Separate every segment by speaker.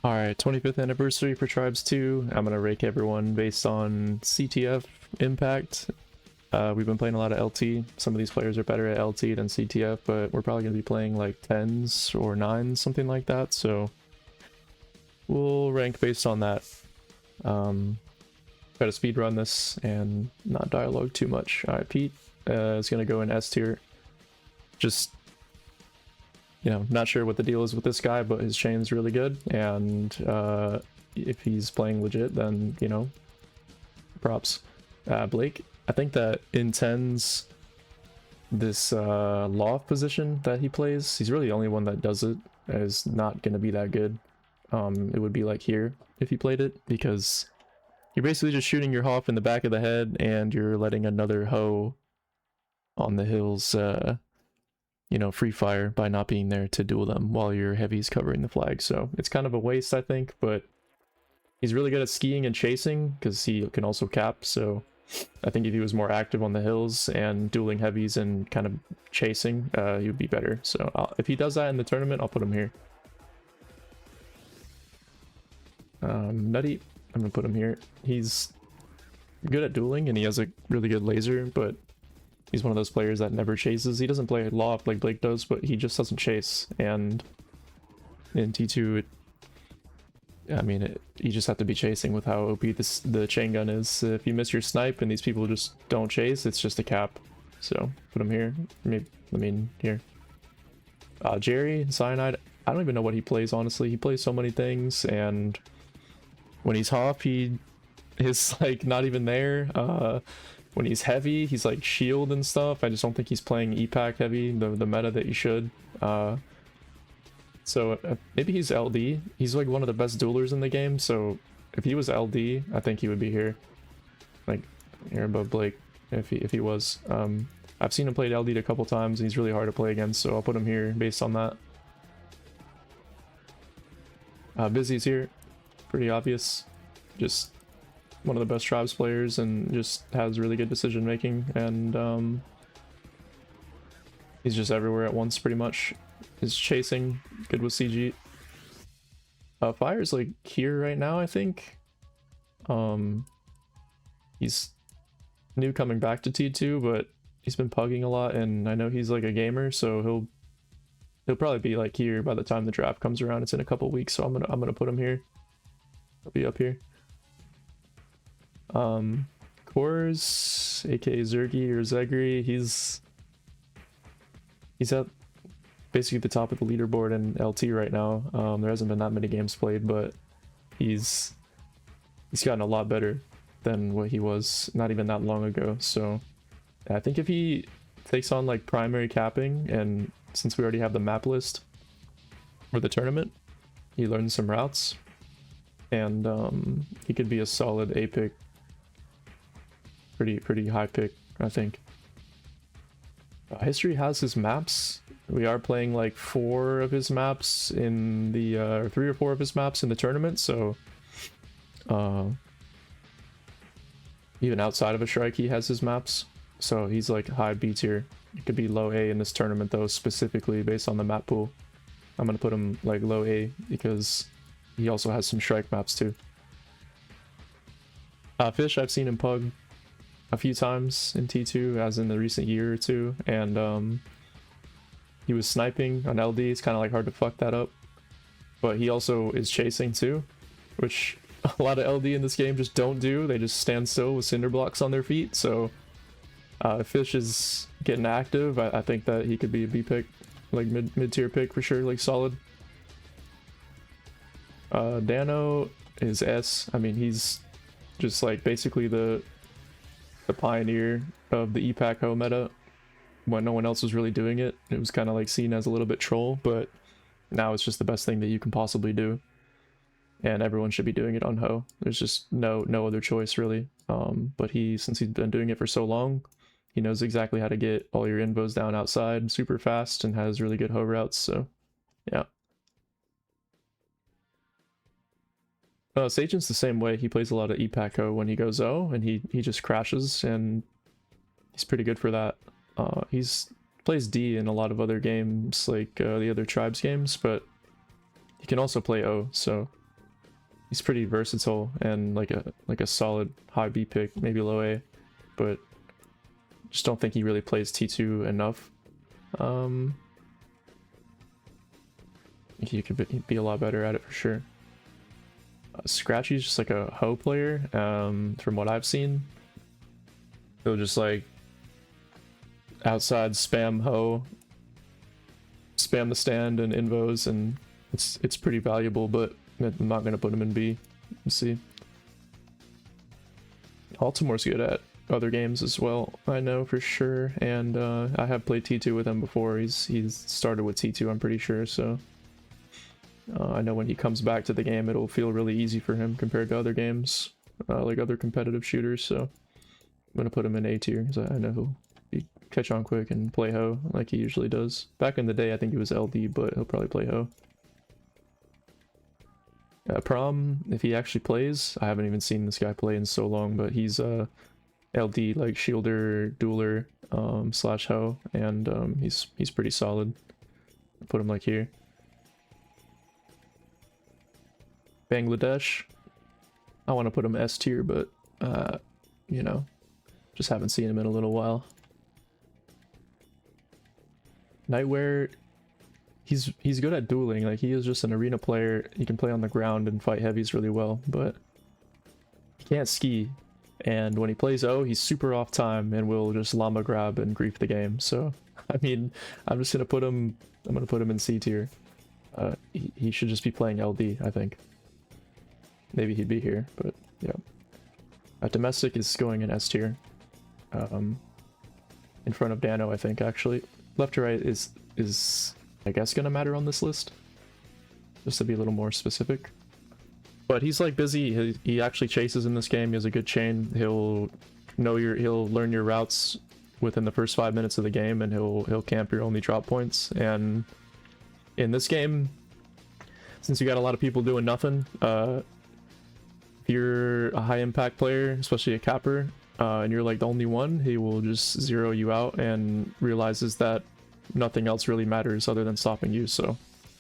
Speaker 1: Alright, 25th anniversary for Tribes 2. I'm gonna rake everyone based on CTF impact. We've been playing a lot of LT. Some of these players are better at LT than CTF, but we're probably gonna be playing like 10s or 9s, something like that, so we'll rank based on that. Try to speedrun this and not dialogue too much. Alright, Pete is gonna go in S tier. Just, you know, not sure what the deal is with this guy, but his chain's really good, and if he's playing legit, then, you know, props. Blake, I think that in 10s, this loft position that he plays, he's really the only one that does it, is not going to be that good. It would be like here if he played it, because you're basically just shooting your Hoff in the back of the head, and you're letting another hoe on the hills you know, free fire by not being there to duel them while your heavy's covering the flag. So it's kind of a waste, I think, but he's really good at skiing and chasing because he can also cap. So I think if he was more active on the hills and dueling heavies and kind of chasing, he would be better. So if he does that in the tournament, I'll put him here. Nutty, I'm gonna put him here. He's good at dueling and he has a really good laser, but he's one of those players that never chases. He doesn't play loft like Blake does, but he just doesn't chase. And in T2, you just have to be chasing with how OP the chain gun is. If you miss your snipe and these people just don't chase, it's just a cap. So put him here. Maybe, here. Jerry, Cyanide, I don't even know what he plays, honestly. He plays so many things, and when he's Hoff, he is like not even there. When he's heavy, he's like shield and stuff. I just don't think he's playing E-Pack heavy, the meta that you should. So maybe he's LD. He's like one of the best duelers in the game, so if he was LD, I think he would be here. Like, here above Blake, if he was. I've seen him play LD a couple times, and he's really hard to play against, so I'll put him here based on that. Busy's here. Pretty obvious. Just one of the best Tribes players and just has really good decision making, and he's just everywhere at once pretty much. His chasing, good with CG. Fire's like here right now, I think. He's new coming back to T2, but he's been pugging a lot, and I know he's like a gamer, so he'll probably be like here by the time the draft comes around. It's in a couple weeks, so I'm gonna put him here. He'll be up here. Kors, aka Zergy or Zegri, he's at basically the top of the leaderboard in LT right now. There hasn't been that many games played, but he's gotten a lot better than what he was not even that long ago. So I think if he takes on like primary capping, and since we already have the map list for the tournament, he learns some routes, and he could be a solid A pick. Pretty high pick, I think. History has his maps. We are playing like 4 of his maps in the or 3 or 4 of his maps in the tournament, so even outside of a strike he has his maps, so he's like high B tier. It could be low A in this tournament though, specifically based on the map pool. I'm gonna put him like low A because he also has some strike maps too. Fish, I've seen him pug a few times in T2, as in the recent year or two, and he was sniping on LD. It's kind of like hard to fuck that up, but he also is chasing too, which a lot of LD in this game just don't do. They just stand still with cinder blocks on their feet. So Fish is getting active. I think that he could be a B pick, like mid-tier pick for sure, like solid. Dano is S. I mean, he's just like basically the pioneer of the E-Pack Ho meta when no one else was really doing it. It was kind of like seen as a little bit troll, but now it's just the best thing that you can possibly do, and everyone should be doing it on Ho. There's just no other choice really. But since he's been doing it for so long, he knows exactly how to get all your invos down outside super fast and has really good Ho routes, so yeah. Sajan's the same way. He plays a lot of E-Pack Ho when he goes O, and he just crashes, and he's pretty good for that. He's plays D in a lot of other games, like the other Tribes games, but he can also play O, so he's pretty versatile and like a solid high B pick, maybe low A, but just don't think he really plays T2 enough. He could be a lot better at it for sure. Scratchy's just like a hoe player, from what I've seen. He'll just like outside spam hoe, spam the stand and invos, and it's pretty valuable, but I'm not gonna put him in B. Let's see. Altimore's good at other games as well, I know for sure, and I have played T2 with him before. He's started with T2, I'm pretty sure, so I know when he comes back to the game it'll feel really easy for him compared to other games, like other competitive shooters, so I'm gonna put him in A tier because I know he'll catch on quick and play hoe like he usually does. Back in the day I think he was LD, but he'll probably play hoe. Prom, if he actually plays, I haven't even seen this guy play in so long, but he's LD, like shielder, dueler, slash hoe, and he's pretty solid. Put him like here. Bangladesh, I want to put him S tier, but you know, just haven't seen him in a little while. Nightwear, he's good at dueling. Like, he is just an arena player. He can play on the ground and fight heavies really well, but he can't ski. And when he plays O, he's super off time and will just llama grab and grief the game. So I mean, I'm just gonna put him. I'm gonna put him in C tier. He should just be playing LD, I think. Maybe he'd be here, but yeah. Domestic is going in S tier. In front of Dano, I think, actually. Left to right is I guess gonna matter on this list, just to be a little more specific. But he's like busy. He actually chases in this game. He has a good chain. He'll learn your routes within the first 5 minutes of the game, and he'll camp your only drop points. And in this game, since you got a lot of people doing nothing, if you're a high impact player, especially a capper, and you're like the only one, he will just zero you out and realizes that nothing else really matters other than stopping you. So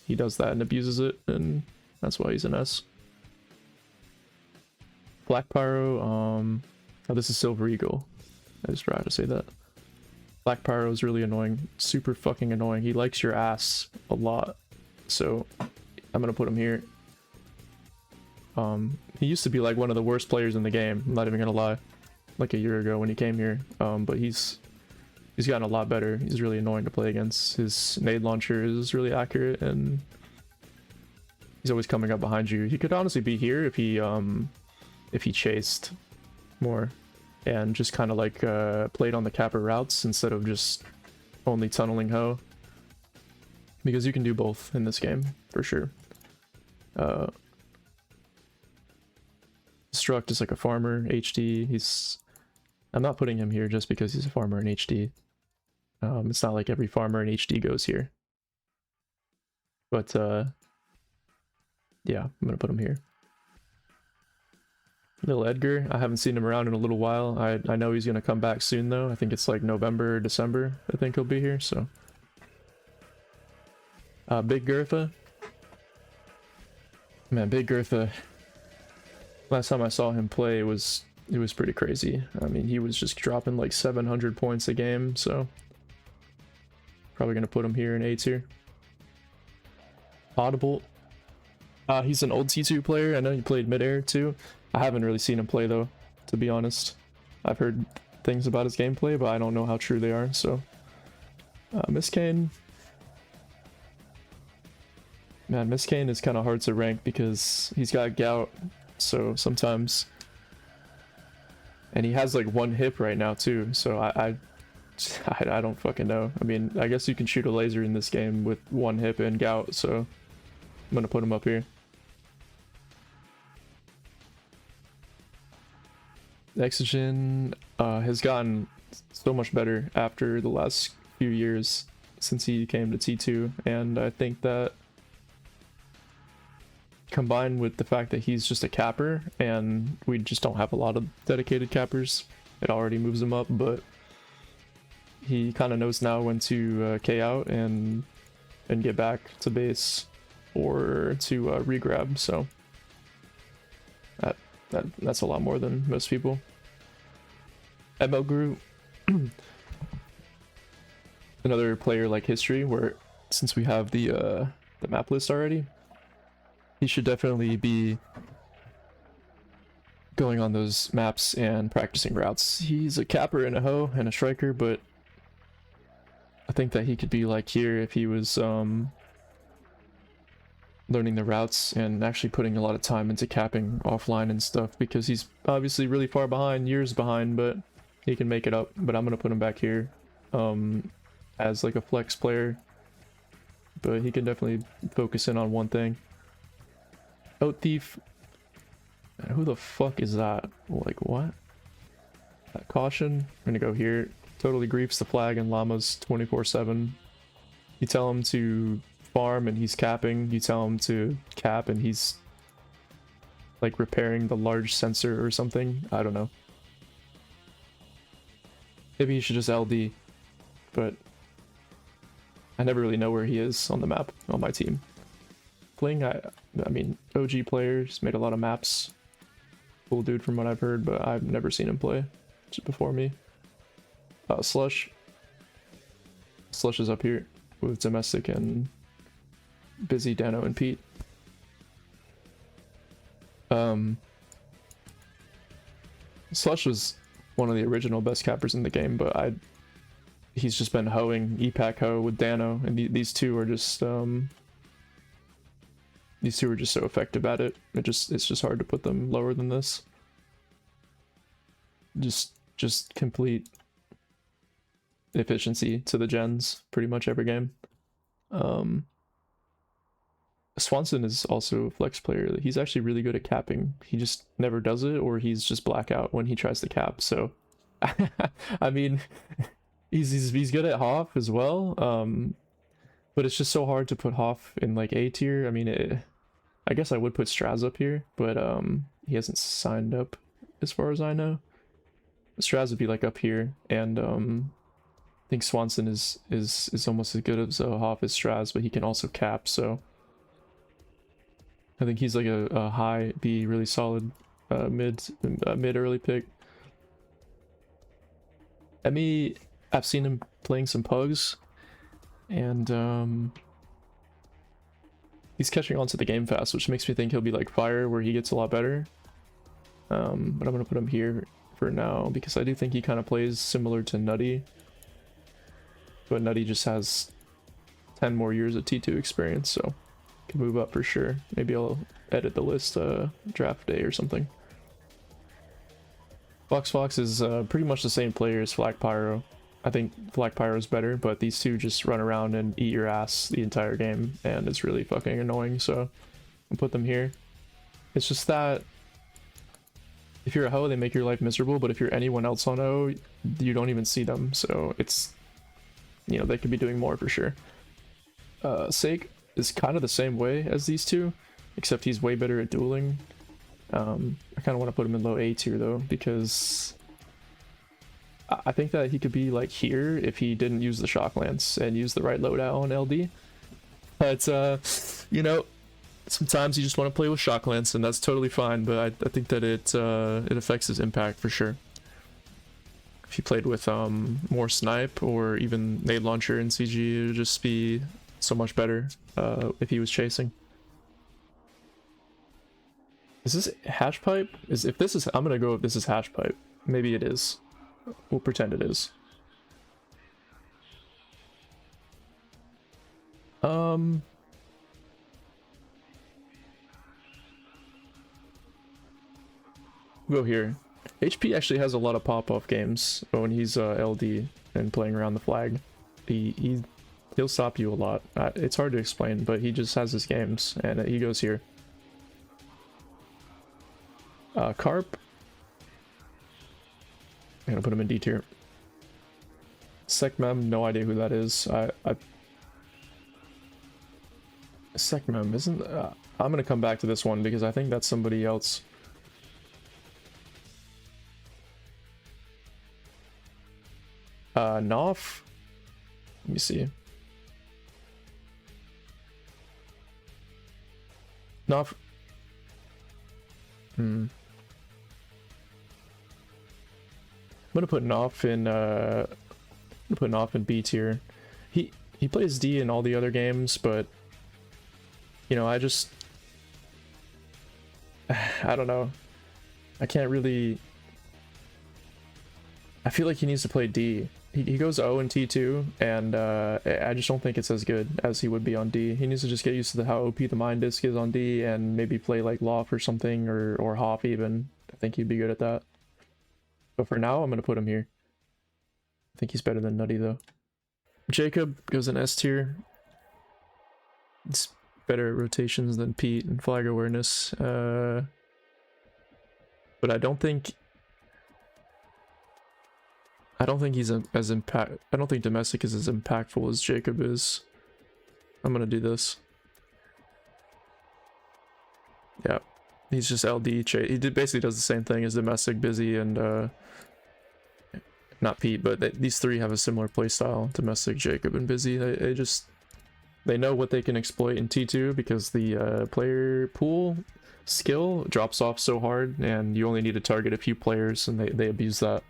Speaker 1: he does that and abuses it, and that's why he's an S. Black Pyro, oh, this is Silver Eagle. I just forgot to say that. Black Pyro is really annoying, super fucking annoying. He likes your ass a lot, so I'm gonna put him here. He used to be like one of the worst players in the game, I'm not even gonna lie, like a year ago when he came here, but he's gotten a lot better. He's really annoying to play against. His nade launcher is really accurate, and he's always coming up behind you. He could honestly be here if he chased more and just kind of like played on the capper routes instead of just only tunneling hoe, because you can do both in this game for sure. Struct is like a farmer HD. I'm not putting him here just because he's a farmer in HD. It's not like every farmer in HD goes here, but yeah, I'm gonna put him here. Little Edgar, I haven't seen him around in a little while. I know he's gonna come back soon though. I think it's like November or December, I think he'll be here, so. Big Gertha. Man, Big Gertha, last time I saw him play, it was pretty crazy. I mean, he was just dropping like 700 points a game, so probably gonna put him here in A tier. Audible, he's an old T2 player. I know he played mid-air too. I haven't really seen him play though, to be honest. I've heard things about his gameplay, but I don't know how true they are, so. Miss Kane. Man, Miss Kane is kind of hard to rank because he's got gout, so sometimes. And he has like one hip right now too, so I don't fucking know. I mean, I guess you can shoot a laser in this game with one hip and gout, so I'm gonna put him up here. Exogen has gotten so much better after the last few years since he came to T2, and I think that combined with the fact that he's just a capper and we just don't have a lot of dedicated cappers, it already moves him up, but he kind of knows now when to K out and get back to base or to regrab, so That's a lot more than most people. ML Guru, another player like history, where since we have the map list already, he should definitely be going on those maps and practicing routes. He's a capper and a hoe and a striker, but I think that he could be like here if he was learning the routes and actually putting a lot of time into capping offline and stuff, because he's obviously really far behind, years behind, but he can make it up. But I'm gonna put him back here as like a flex player, but he can definitely focus in on one thing. Oat Thief, who the fuck is that? Like, what? Caution, I'm gonna go here. Totally griefs the flag and llamas 24/7. You tell him to farm and he's capping. You tell him to cap and he's like repairing the large sensor or something. I don't know. Maybe he should just LD, but I never really know where he is on the map on my team. Fling, I mean, OG players, made a lot of maps. Cool dude from what I've heard, but I've never seen him play before me. Slush. Slush is up here with Domestic and Busy, Dano, and Pete. Slush was one of the original best cappers in the game, but he's just been hoeing EPAC hoe with Dano, and these two are just so effective at it. It's just hard to put them lower than this. Just complete efficiency to the gens pretty much every game. Swanson is also a flex player. He's actually really good at capping. He just never does it, or he's just blackout when he tries to cap. So I mean, he's good at Hoff as well. But it's just so hard to put Hoff in like A tier. I mean, I guess I would put Straz up here, but he hasn't signed up as far as I know. Straz would be like up here, and I think Swanson is almost as good as Hoff as Straz, but he can also cap, so I think he's like a high B, really solid mid early pick. Emmy, I've seen him playing some pugs, and he's catching on to the game fast, which makes me think he'll be like Fire, where he gets a lot better. But I'm gonna put him here for now because I do think he kind of plays similar to Nutty, but Nutty just has 10 more years of T2 experience, so can move up for sure. Maybe I'll edit the list draft day or something. Fox is pretty much the same player as Flak Pyro. I think Flak Pyro is better, but these two just run around and eat your ass the entire game, and it's really fucking annoying, so I'll put them here. It's just that if you're a hoe, they make your life miserable, but if you're anyone else on O, you don't even see them, so it's, you know, they could be doing more for sure. Sake is kind of the same way as these two, except he's way better at dueling. I kind of want to put him in low A tier though, because I think that he could be like here if he didn't use the shock lance and use the right loadout on LD. But you know, sometimes you just want to play with shock lance, and that's totally fine. But I think that it affects his impact for sure. If he played with more snipe or even nade launcher in CG, it would just be so much better if he was chasing. Is this hash pipe? If this is, I'm gonna go if this is hash pipe. Maybe it is. We'll pretend it is. Go here. HP actually has a lot of pop-off games when he's LD and playing around the flag. He'll stop you a lot. It's hard to explain, but he just has his games, and he goes here. Carp. I'm gonna put him in D tier. Sekmem, no idea who that is. Sekmem isn't. I'm gonna come back to this one because I think that's somebody else. Noff. Let me see. Noff. gonna put Knopf in B tier. He plays D in all the other games, but you know, I don't know. I can't really. I feel like he needs to play D. He goes O in T2, and I just don't think it's as good as he would be on D. He needs to just get used to how OP the Mind Disc is on D, and maybe play like Loft or something, or Hop even. I think he'd be good at that. But for now, I'm gonna put him here. I think he's better than Nutty though. Jacob goes in S tier. It's better at rotations than Pete and flag awareness. But I don't think he's as impact. I don't think domestic is as impactful as Jacob is. I'm gonna do this. Yeah, he's just LD. He basically does the same thing as domestic, busy, and not Pete, but these three have a similar playstyle. Domestic, Jacob, and busy. They know what they can exploit in T2 because the player pool skill drops off so hard, and you only need to target a few players, and they abuse that,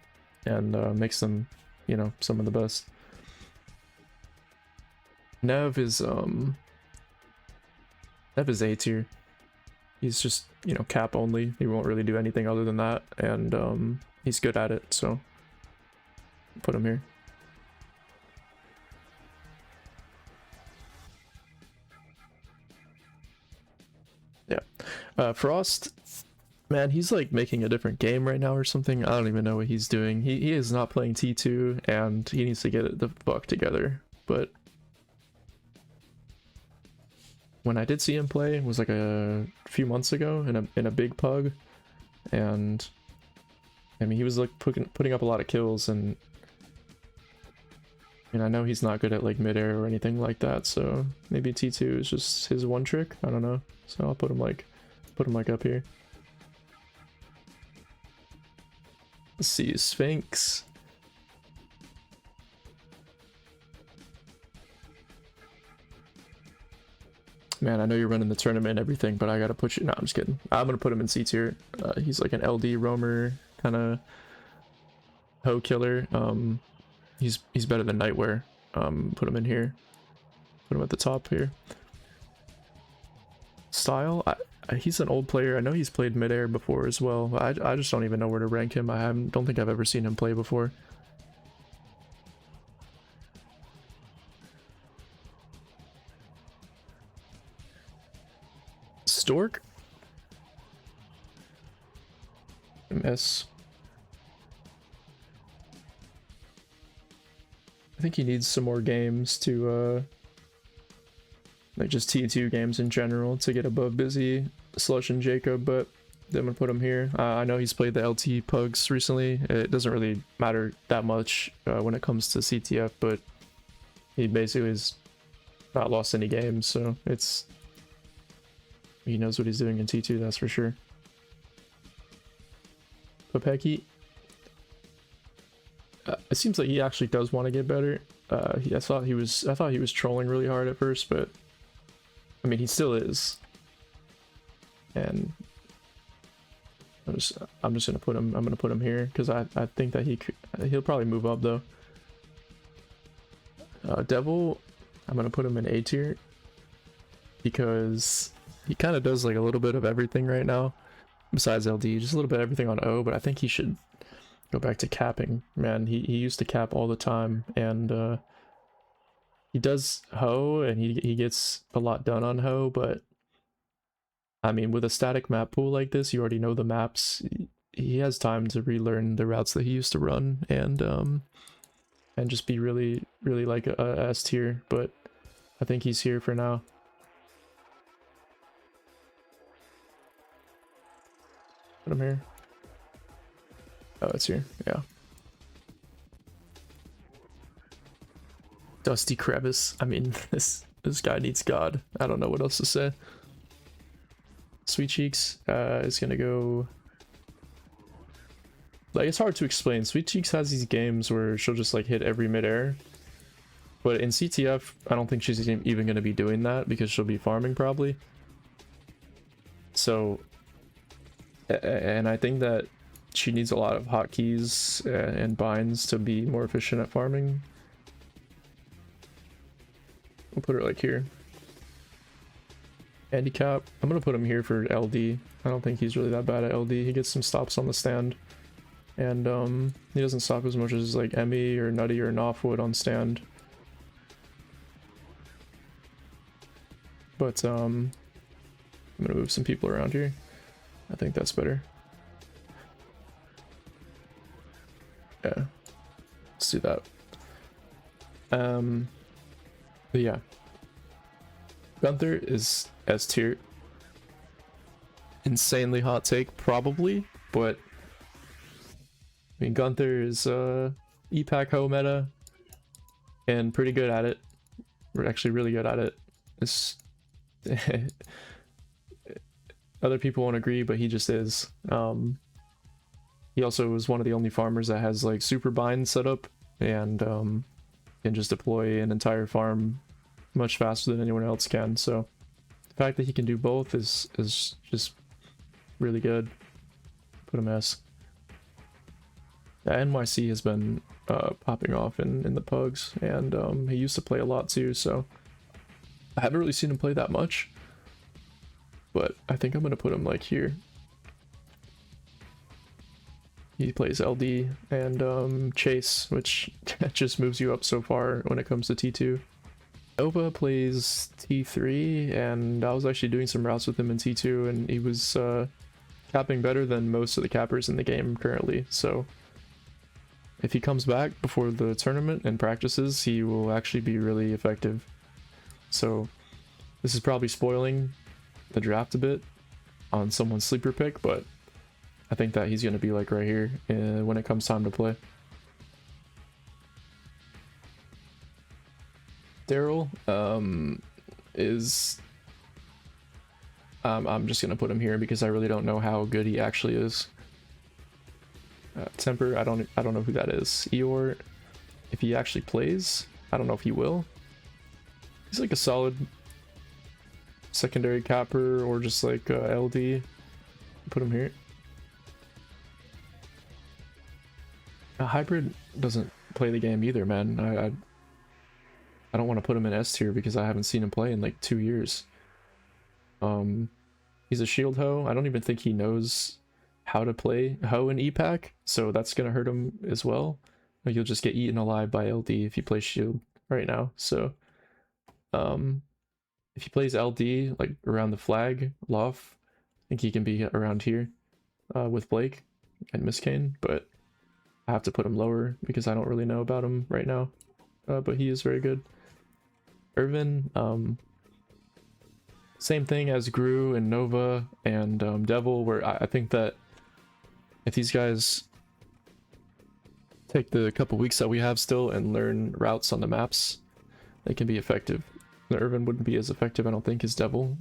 Speaker 1: and makes them, you know, some of the best. Nev is A tier. He's just, you know, cap only. He won't really do anything other than that, and he's good at it, so put him here. Yeah. Frost, man, he's like making a different game right now or something. I don't even know what he's doing. He is not playing T2, and he needs to get the fuck together. But when I did see him play, it was like a few months ago in a big pug, and I mean, he was like putting up a lot of kills, and I know he's not good at like midair or anything like that, so maybe T2 is just his one trick. I don't know. So I'll put him like up here. Let's see, Sphinx. Man, I know you're running the tournament and everything, but I gotta put you. No, I'm just kidding. I'm gonna put him in C tier. He's like an LD roamer kind of hoe killer. He's better than Nightwear. Put him in here. Put him at the top here. Style, he's an old player. I know he's played midair before as well. I just don't even know where to rank him. Don't think I've ever seen him play before. Stork? MS. I think he needs some more games to like just T2 games in general to get above Busy, Slush, and Jacob, but I'm gonna put him here. I know he's played the LT Pugs recently. It doesn't really matter that much when it comes to CTF, but he basically has not lost any games, so he knows what he's doing in T2, that's for sure. Popeki. It seems like he actually does want to get better. I thought he was trolling really hard at first, but I mean, he still is. And I'm just gonna put him. I'm gonna put him here because I think that he'll probably move up though. Devil, I'm gonna put him in A tier because he kind of does like a little bit of everything right now, besides LD, just a little bit of everything on O. But I think he should go back to capping. Man, he used to cap all the time, and he does Ho, and he gets a lot done on Ho, but I mean, with a static map pool like this, you already know the maps. He has time to relearn the routes that he used to run, and just be really like a S tier, but I think he's here for now. Put him here. Oh, it's here. Yeah. Dusty Crevice. I mean, this guy needs God. I don't know what else to say. Sweet Cheeks is gonna go. Like, it's hard to explain. Sweet Cheeks has these games where she'll just like hit every midair, but in CTF, I don't think she's even gonna be doing that because she'll be farming probably. So, and I think that she needs a lot of hotkeys and binds to be more efficient at farming. We'll put her like here. Handicap. I'm gonna put him here for LD. I don't think he's really that bad at LD. He gets some stops on the stand. And he doesn't stop as much as like Emmy or Nutty or Knopf would on stand. But I'm gonna move some people around here. I think that's better. Yeah. Let's do that. But yeah. Gunther is S tier. Insanely hot take, probably, but I mean Gunther is E-Pack Ho meta and pretty good at it. We're actually really good at it. It's other people won't agree, but he just is. He also was one of the only farmers that has like super bind set up and can just deploy an entire farm much faster than anyone else can. So the fact that he can do both is just really good. Put him S. Yeah, NYC has been popping off in the pugs, and he used to play a lot too, so I haven't really seen him play that much, but I think I'm gonna put him like here. He plays LD and Chase, which just moves you up so far when it comes to T2. Nova plays T3, and I was actually doing some routes with him in T2, and he was capping better than most of the cappers in the game currently, so if he comes back before the tournament and practices, he will actually be really effective. So this is probably spoiling the draft a bit on someone's sleeper pick, but I think that he's going to be like right here when it comes time to play. Daryl is... I'm just going to put him here because I really don't know how good he actually is. Temper, I don't know who that is. Eeyore, if he actually plays, I don't know if he will. He's like a solid secondary capper or just like LD. Put him here. A hybrid doesn't play the game either, man. I don't want to put him in S tier because I haven't seen him play in like 2 years. He's a shield hoe. I don't even think he knows how to play Ho and E-Pack, so that's gonna hurt him as well. Like, you'll just get eaten alive by LD if you play shield right now. So if he plays LD like around the flag Lof, I think he can be around here with Blake and Miss Kane, but I have to put him lower because I don't really know about him right now, but he is very good. Irvin, same thing as Gru and Nova and Devil, where I think that if these guys take the couple weeks that we have still and learn routes on the maps, they can be effective. The Irvin wouldn't be as effective, I don't think, as Devil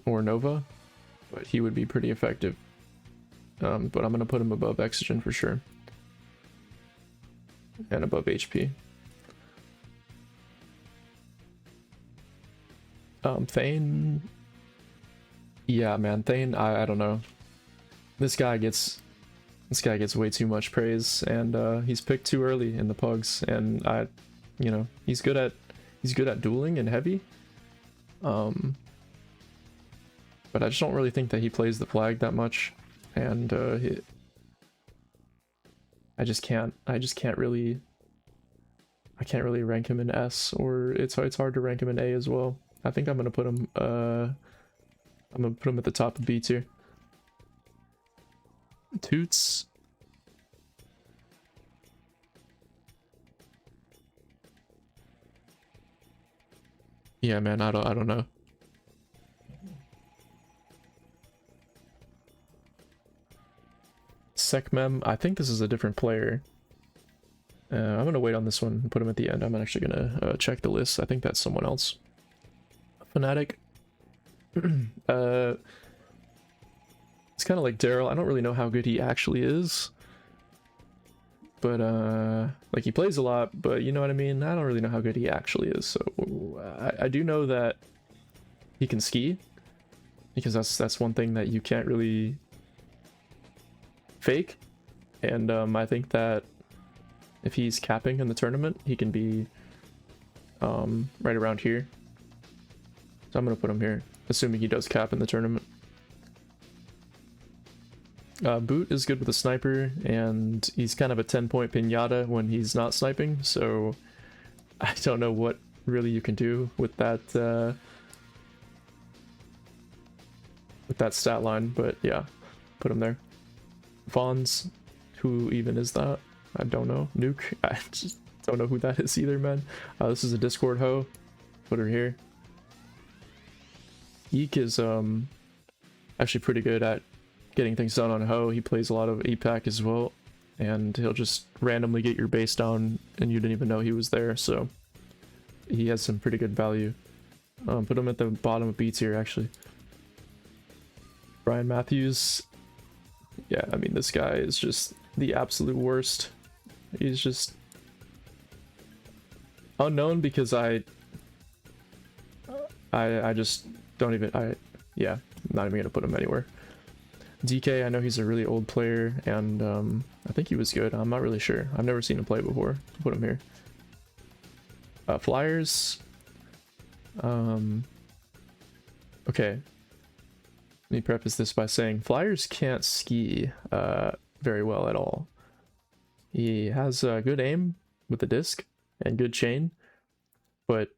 Speaker 1: or Nova, but he would be pretty effective. But I'm going to put him above Exogen for sure. And above HP. Thane... Yeah, man, Thane, I don't know. This guy gets way too much praise, and he's picked too early in the pugs, and you know, he's good at dueling and heavy. But I just don't really think that he plays the flag that much, and I can't really rank him in S, or it's hard to rank him in A as well. I think I'm gonna put him at the top of B tier. Toots. Yeah, man, I don't know. Sekmem, I think this is a different player. I'm gonna wait on this one and put him at the end. I'm actually gonna check the list. I think that's someone else. Fnatic. It's kind of like Daryl. I don't really know how good he actually is, but like, he plays a lot, but you know what I mean. I don't really know how good he actually is. So I do know that he can ski, because that's one thing that you can't really fake. And I think that if he's capping in the tournament, he can be right around here. So I'm gonna put him here, assuming he does cap in the tournament. Boot is good with a sniper, and he's kind of a 10-point pinata when he's not sniping, so I don't know what really you can do with that stat line, but yeah, put him there. Fawns, who even is that? I don't know. Nuke, I just don't know who that is either, man. This is a Discord hoe. Put her here. Eek is actually pretty good at getting things done on hoe. He plays a lot of APAC as well, and he'll just randomly get your base down and you didn't even know he was there, so he has some pretty good value. Put him at the bottom of B tier actually. Brian Matthews, yeah, I mean, this guy is just the absolute worst. He's just unknown because I just don't even, yeah, I'm not even gonna put him anywhere. DK, I know he's a really old player, and I think he was good. I'm not really sure. I've never seen him play before. Put him here. Flyers. Okay. Let me preface this by saying Flyers can't ski very well at all. He has good aim with the disc and good chain, but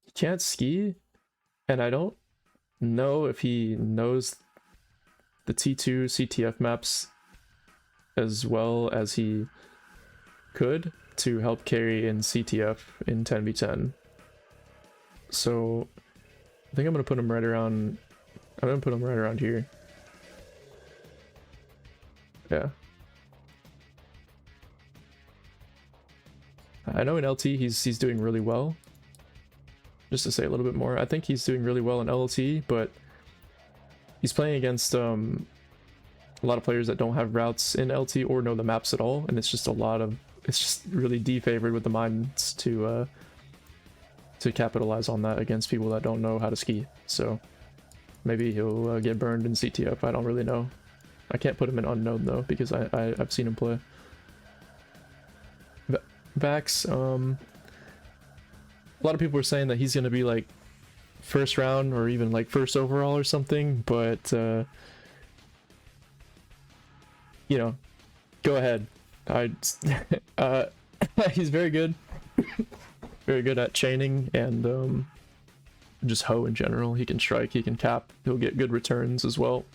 Speaker 1: he can't ski, and I don't know if he knows the T2 CTF maps as well as he could to help carry in CTF in 10v10. So I think I'm gonna put him right around, I'm gonna put him right around here. Yeah. I know in LT he's doing really well. Just to say a little bit more, I think he's doing really well in LT, but he's playing against a lot of players that don't have routes in LT or know the maps at all, and it's just it's just really defavored with the mines to capitalize on that against people that don't know how to ski. So maybe he'll get burned in CTF. I don't really know. I can't put him in unknown though because I've seen him play. Vax, a lot of people are saying that he's gonna be like first round or even like first overall or something, but you know, go ahead. He's very good. Very good at chaining and just hoe in general. He can strike, he can cap, he'll get good returns as well.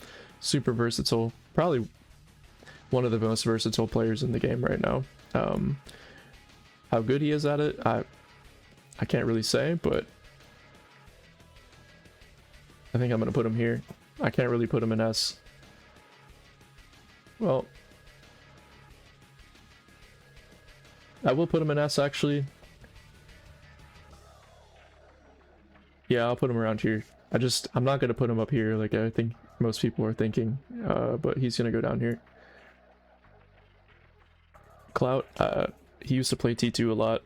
Speaker 1: Super versatile. Probably one of the most versatile players in the game right now. How good he is at it, I can't really say, but I think I'm gonna put him here. I can't really put him in S. Well, I will put him in S actually. Yeah, I'll put him around here. I'm not gonna put him up here like I think most people are thinking, but he's gonna go down here. Clout, he used to play T2 a lot,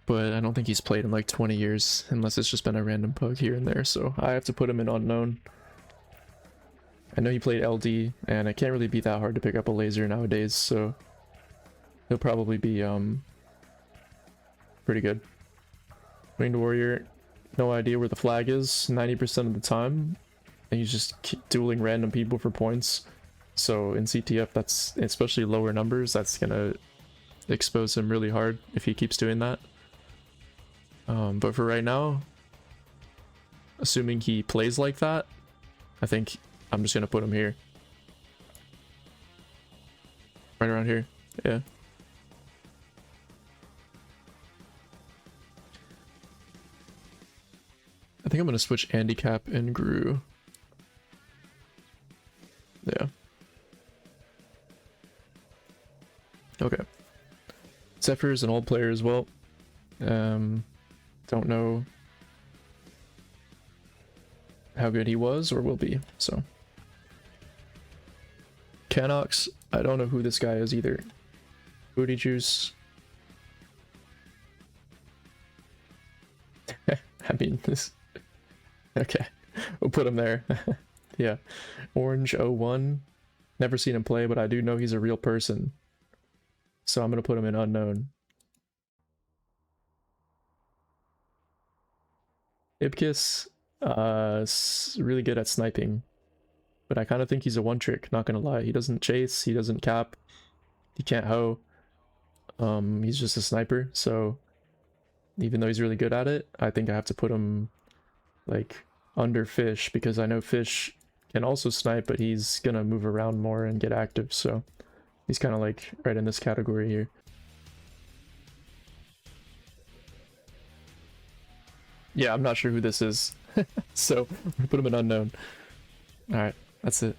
Speaker 1: but I don't think he's played in like 20 years, unless it's just been a random bug here and there, so I have to put him in unknown. I know he played LD, and it can't really be that hard to pick up a laser nowadays, so he'll probably be pretty good. Winged Warrior, no idea where the flag is 90% of the time, and he's just dueling random people for points. So in CTF, that's, especially lower numbers, that's gonna expose him really hard if he keeps doing that. But for right now, assuming he plays like that, I think I'm just gonna put him here. Right around here, yeah. I think I'm gonna switch handicap and Gru. Yeah. Okay. Zephyr is an old player as well. Don't know how good he was or will be, so. Canox, I don't know who this guy is either. Booty Juice. I mean, this... Okay, we'll put him there. Yeah. Orange01. Never seen him play, but I do know he's a real person. So I'm going to put him in unknown. Ibkis, really good at sniping. But I kind of think he's a one-trick, not going to lie. He doesn't chase, he doesn't cap, he can't hoe. He's just a sniper, so even though he's really good at it, I think I have to put him like under Fish, because I know Fish can also snipe, but he's gonna move around more and get active, so he's kind of like right in this category here. Yeah, I'm not sure who this is, so put him in unknown. All right, that's it.